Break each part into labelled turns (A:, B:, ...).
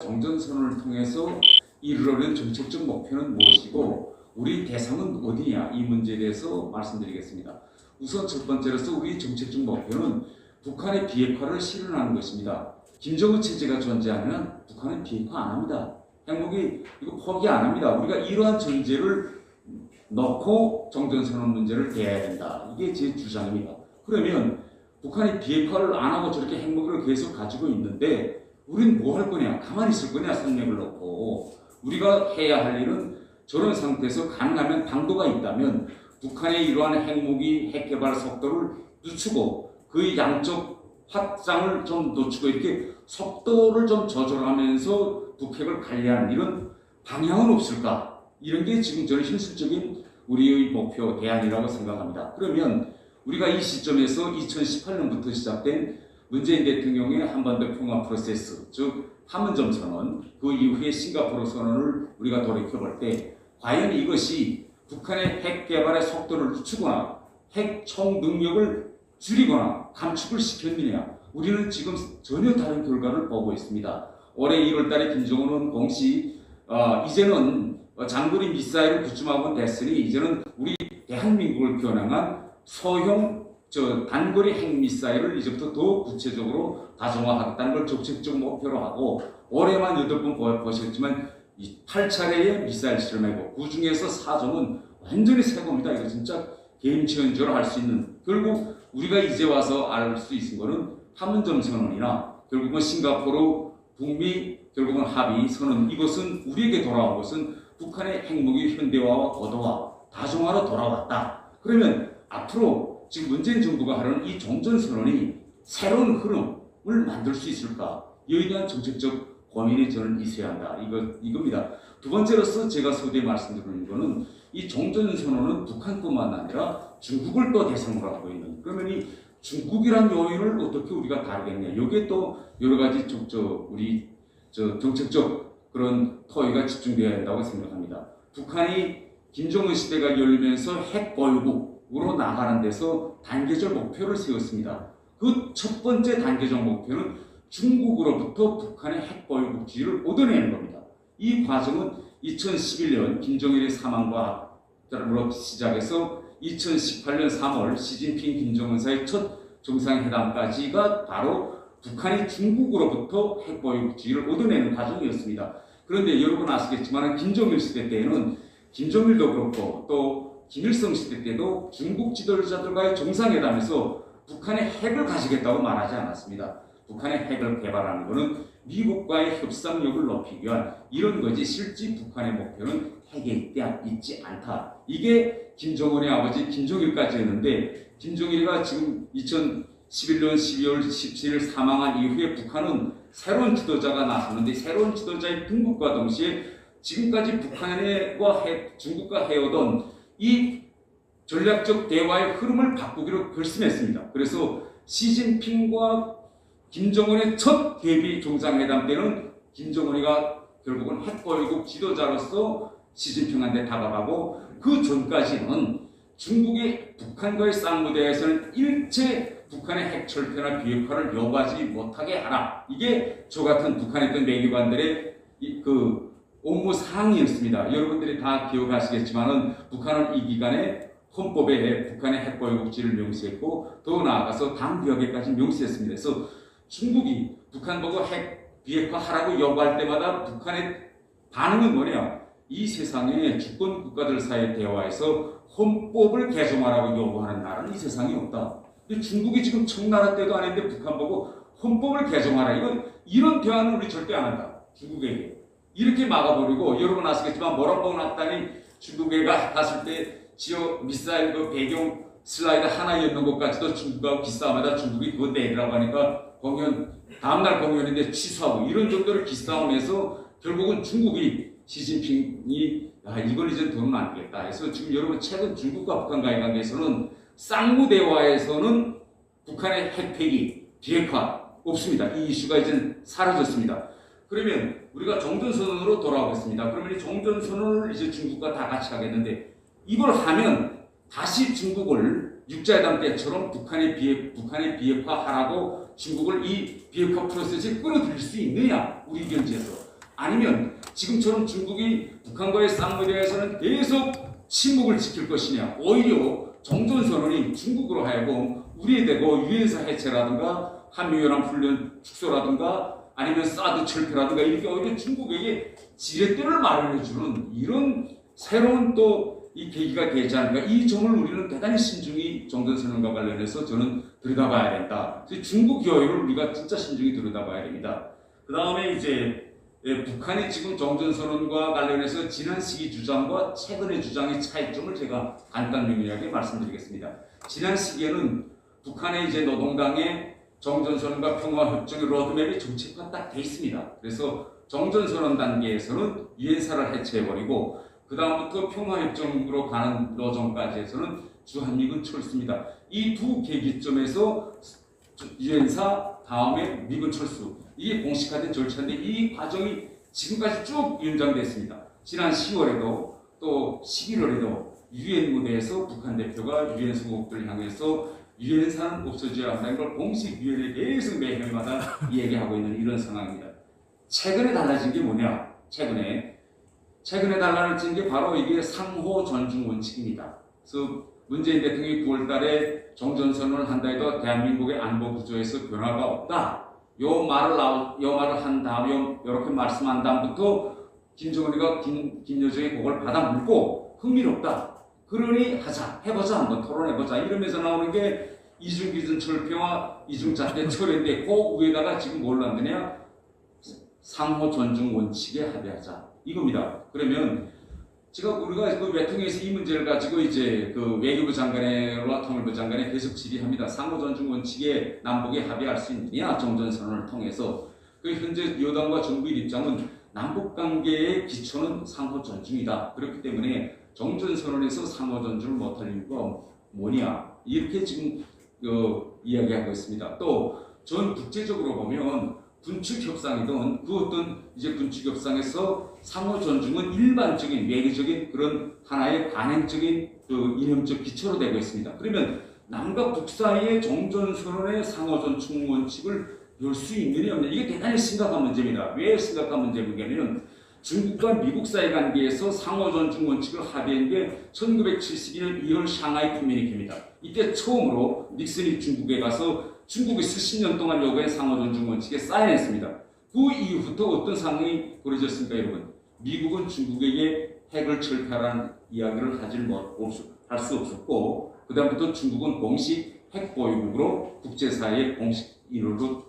A: 종전선언을 통해서 이루려는 정책적 목표는 무엇이고 우리 대상은 어디냐, 이 문제에 대해서 말씀드리겠습니다. 우선 첫 번째로서 우리 정책적 목표는 북한의 비핵화를 실현하는 것입니다. 김정은 체제가 존재하면 북한은 비핵화 안 합니다. 핵무기 이거 포기 안 합니다. 우리가 이러한 전제를 넣고 종전선언 문제를 대해야 된다. 이게 제 주장입니다. 그러면 북한이 비핵화를 안 하고 저렇게 핵무기를 계속 가지고 있는데 우린 뭐 할 거냐? 가만히 있을 거냐? 선맥을 놓고 우리가 해야 할 일은 저런 상태에서 가능하면 당도가 있다면 북한의 이러한 핵무기 핵개발 속도를 늦추고 그 양쪽 확장을 좀 늦추고 이렇게 속도를 좀 조절하면서 북핵을 관리하는 이런 방향은 없을까? 이런 게 지금 저는 현실적인 우리의 목표 대안이라고 생각합니다. 그러면 우리가 이 시점에서 2018년부터 시작된 문재인 대통령의 한반도 평화 프로세스, 즉 판문점 선언, 그 이후에 싱가포르 선언을 우리가 돌이켜볼 때 과연 이것이 북한의 핵 개발의 속도를 늦추거나 핵 총 능력을 줄이거나 감축을 시켰느냐? 우리는 지금 전혀 다른 결과를 보고 있습니다. 올해 1월 달에 김정은은 공식 이제는 장거리 미사일을 구축하고 됐으니 이제는 우리 대한민국을 겨냥한 소형 단거리 핵미사일을 이제부터 더 구체적으로 다정화하겠다는 걸 정책적 목표로 하고 올해만 8번 보셨지만 8차례의 미사일 실험하고 그 중에서 4종은 완전히 새 겁니다. 이거 진짜 게임 체인저로 할 수 있는, 결국 우리가 이제 와서 알 수 있는 거는 판문점 선언이나 결국은 싱가포르 북미 결국은 합의 선언, 이것은 우리에게 돌아온 것은 북한의 핵무기 현대화와 고도화, 다중화로 돌아왔다. 그러면 앞으로 지금 문재인 정부가 하려는 이 종전선언이 새로운 흐름을 만들 수 있을까? 이에 대한 정책적 고민이 저는 있어야 한다. 이겁니다. 두 번째로서 제가 서두에 말씀드리는 것은 이 종전선언은 북한뿐만 아니라 중국을 또 대상으로 하고 있는, 그러면 이 중국이란 요인을 어떻게 우리가 다루겠냐? 이게 또 여러 가지 우리 정책적 그런 토의가 집중되어야 한다고 생각합니다. 북한이 김정은 시대가 열리면서 핵 보유국으로 나가는 데서 단계적 목표를 세웠습니다. 그 첫 번째 단계적 목표는 중국으로부터 북한의 핵 보유국 지위를 얻어내는 겁니다. 이 과정은 2011년 김정일의 사망과 시작해서 2018년 3월 시진핑 김정은 사이의 첫 정상회담까지가 바로 북한이 중국으로부터 핵보유국 지위를 얻어내는 과정이었습니다. 그런데 여러분 아시겠지만 김정일 시대 때에는 김정일도 그렇고 또 김일성 시대 때도 중국 지도자들과의 정상회담에서 북한의 핵을 가지겠다고 말하지 않았습니다. 북한의 핵을 개발하는 것은 미국과의 협상력을 높이기 위한 이런 거지, 실제 북한의 목표는 핵에 있지 않다. 이게 김정은의 아버지 김정일까지였는데, 김정일이가 지금 2011년 12월 17일 사망한 이후에 북한은 새로운 지도자가 나섰는데, 새로운 지도자의 등극과 동시에 지금까지 북한과 중국과 해오던 이 전략적 대화의 흐름을 바꾸기로 결심했습니다. 그래서 시진핑과 김정은의 첫 대비 정상회담 때는 김정은이가 결국은 핵보유국 지도자로서 시진핑한테 다가가고, 그 전까지는 중국이 북한과의 쌍무대에서는 일체 북한의 핵 철폐나 비핵화를 요구하지 못하게 하라. 이게 저 같은 북한에 있던 외교관들의 그 업무 사항이었습니다. 여러분들이 다 기억하시겠지만은 북한은 이 기간에 헌법에 북한의 핵보유국지를 명시했고 더 나아가서 당비협에까지 명시했습니다. 그래서 중국이 북한 보고 핵 비핵화하라고 요구할 때마다 북한의 반응은 뭐냐? 이 세상에 주권 국가들 사이의 대화에서 헌법을 개정하라고 요구하는 나라는 이 세상에 없다. 중국이 지금 청나라 때도 아닌데 북한 보고 헌법을 개정하라. 이런 대화는 우리 절대 안 한다. 중국에게. 이렇게 막아버리고, 여러분 아시겠지만 모란봉 났다니 중국에가 갔을 때 지역 미사일 그 배경 슬라이드 하나 였는 것까지도 중국하고 기싸움하다 중국이 그거 내리라고 하니까 다음날 공연인데 취소하고, 이런 정도로 기싸움해서 결국은 중국이 시진핑이 이걸 이제 돈은 안 되겠다 해서 지금 여러분 최근 중국과 북한과의 관계에서는 쌍무대화에서는 북한의 핵폐기, 비핵화 없습니다. 이 이슈가 이제 사라졌습니다. 그러면 우리가 종전선언으로 돌아오겠습니다. 그러면 이 종전선언을 이제 중국과 다 같이 하겠는데, 이걸 하면 다시 중국을 육자회담 때처럼 북한의 비핵화하라고 중국을 이 비핵화 프로세스에 끌어들일 수 있느냐, 우리 견지에서. 아니면 지금처럼 중국이 북한과의 쌍무에 대해서는 계속 침묵을 지킬 것이냐, 오히려 정전선언이 중국으로 하여금 우리에대고 유엔사 해체라든가 한미연합훈련 축소라든가 아니면 사드 철폐라든가 이렇게 오히려 중국에게 지렛대를 마련해주는 이런 새로운 또 이 계기가 되지 않을까. 이 점을 우리는 대단히 신중히 정전선언과 관련해서 저는 들여다봐야 된다. 중국 여유를 우리가 진짜 신중히 들여다봐야 됩니다. 그 다음에 이제 북한이 지금 정전선언과 관련해서 지난 시기 주장과 최근의 주장의 차이점을 제가 간단명료하게 말씀드리겠습니다. 지난 시기에는 북한의 이제 노동당의 정전선언과 평화협정의 로드맵이 정책화 딱 돼 있습니다. 그래서 정전선언 단계에서는 유엔사를 해체해버리고 그 다음부터 평화협정으로 가는 노정까지 해서는 주한미군 철수입니다. 이 두 계기점에서 유엔사 다음에 미군 철수 이게 공식화된 절차인데 이 과정이 지금까지 쭉 연장됐습니다. 지난 10월에도 또 11월에도 유엔 무대에서 북한 대표가 유엔 소국들을 향해서 유엔사는 없어져야 한다는 걸 공식 유엔에 계속 매 해마다 얘기하고 있는 이런 상황입니다. 최근에 달라진 게 뭐냐? 최근에 달라진 게 바로 이게 상호 존중 원칙입니다. 그래서 문재인 대통령이 9월 달에 정전선언을 한다 해도 대한민국의 안보 구조에서 변화가 없다. 요 말을 한 다음, 이렇게 말씀한 다음부터 김정은이가 김여정의 그걸 받아 물고 흥미롭다. 그러니 해보자, 한번 토론해보자. 이러면서 나오는 게 이중기준 철폐와 이중잣대 철회인데 그 위에다가 지금 뭘 만드냐? 상호 존중 원칙에 합의하자. 이겁니다. 그러면 우리가 그 외통에서 이 문제를 가지고 이제 그 외교부 장관과 통일부 장관에 계속 질의합니다. 상호 존중 원칙에 남북이 합의할 수 있느냐? 정전선언을 통해서. 그 현재 여당과 정부의 입장은 남북 관계의 기초는 상호 존중이다. 그렇기 때문에 정전선언에서 상호 존중을 못할 이유가 뭐냐? 이렇게 지금 이야기하고 있습니다. 또 전 국제적으로 보면 군축협상이든 그 어떤 이제 군축협상에서 상호 존중은 일반적인 외교적인 그런 하나의 관행적인 이념적 기초로 되고 있습니다. 그러면 남과 북 사이의 정전선언의 상호 존중 원칙을 열 수 있느냐 없느냐 이게 대단히 심각한 문제입니다. 왜 심각한 문제냐면 중국과 미국 사이 관계에서 상호 존중 원칙을 합의한 게 1972년 2월 상하이 커뮤니케입니다. 이때 처음으로 닉슨이 중국에 가서 중국이 수십 년 동안 요구한 상호 존중 원칙에 사인했습니다. 그 이후부터 어떤 상황이 벌어졌습니까, 여러분? 미국은 중국에게 핵을 철폐하라는 이야기를 할 수 없었고, 그 다음부터 중국은 공식 핵 보유국으로 국제사회의 공식 인원으로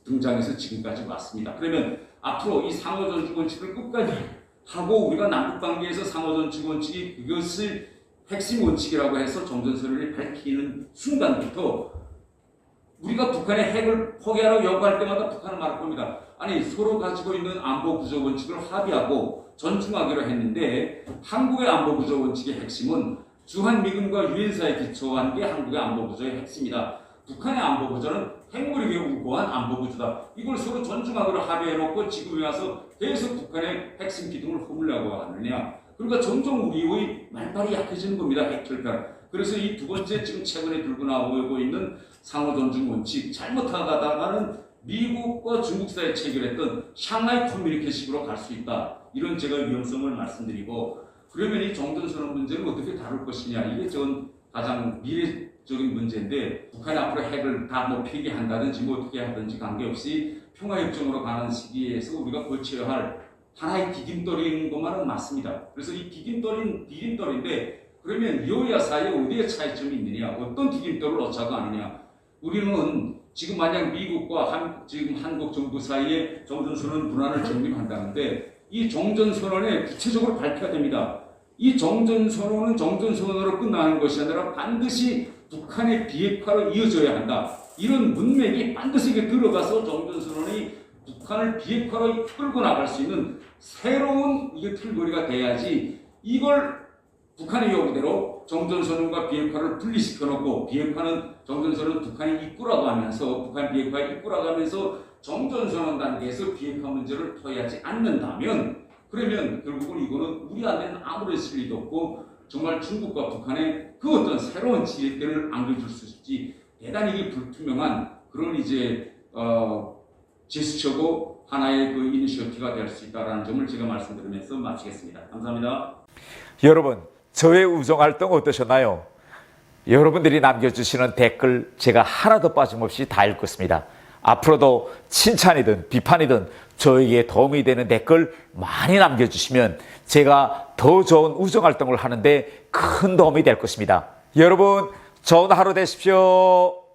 A: 등장해서 지금까지 왔습니다. 그러면 앞으로 이 상호 존중 원칙을 끝까지 하고 우리가 남북 관계에서 상호 존중 원칙이 그것을 핵심 원칙이라고 해서 정전선언을 밝히는 순간부터 우리가 북한의 핵을 포기하라고 요구할 때마다 북한은 말할 겁니다. 아니 서로 가지고 있는 안보 구조 원칙을 합의하고 존중하기로 했는데 한국의 안보 구조 원칙의 핵심은 주한미군과 유엔사에 기초한 게 한국의 안보 구조의 핵심이다. 북한의 안보 구조는 핵무력에 우고한 안보 구조다. 이걸 서로 존중하기로 합의해놓고 지금에 와서 계속 북한의 핵심 기둥을 허물려고 하느냐. 그러니까 점점 우리의 말발이 약해지는 겁니다. 핵철폐. 그래서 이 두 번째 지금 최근에 들고 나오고 있는 상호 존중 원칙 잘못하다가는 미국과 중국 사이에 체결했던 샹하이 커뮤니케이션으로 갈 수 있다. 이런 제가 위험성을 말씀드리고 그러면 이 정전선언 문제를 어떻게 다룰 것이냐 이게 전 가장 미래적인 문제인데 북한이 앞으로 핵을 다 폐기한다든지 어떻게 하든지 관계없이 평화협정으로 가는 시기에서 우리가 거쳐야 할 하나의 디딤돌인 것만은 맞습니다. 그래서 이 디딤돌인데 그러면 여야 사이에 어디에 차이점이 있느냐, 어떤 디딤돌을 놓자고 하느냐. 우리는 지금 만약 미국과 지금 한국 정부 사이에 정전선언 문안을 정립한다는데 이 정전선언에 구체적으로 발표가 됩니다. 이 정전선언은 정전선언으로 끝나는 것이 아니라 반드시 북한의 비핵화로 이어져야 한다. 이런 문맥이 반드시 들어가서 정전선언이 북한을 비핵화로 끌고 나갈 수 있는 새로운 이게 틀거리가 돼야지 이걸 북한의 요구대로 정전선언과 비핵화를 분리시켜놓고 정전선언은 북한이 이끌어가고 하면서 북한 비핵화에 이끌어가고 하면서 정전선언 단계에서 비핵화 문제를 토의하지 않는다면 그러면 결국은 이거는 우리 안에는 아무런 실리도 없고 정말 중국과 북한의 그 어떤 새로운 지렛대를 안겨줄 수 있지 대단히 불투명한 그런 이제 제스처고 하나의 그 이니셔티브가 될 수 있다는 점을 제가 말씀드리면서 마치겠습니다. 감사합니다.
B: 여러분, 저의 우정활동 어떠셨나요? 여러분들이 남겨주시는 댓글 제가 하나도 빠짐없이 다 읽었습니다. 앞으로도 칭찬이든 비판이든 저에게 도움이 되는 댓글 많이 남겨주시면 제가 더 좋은 우정활동을 하는데 큰 도움이 될 것입니다. 여러분, 좋은 하루 되십시오.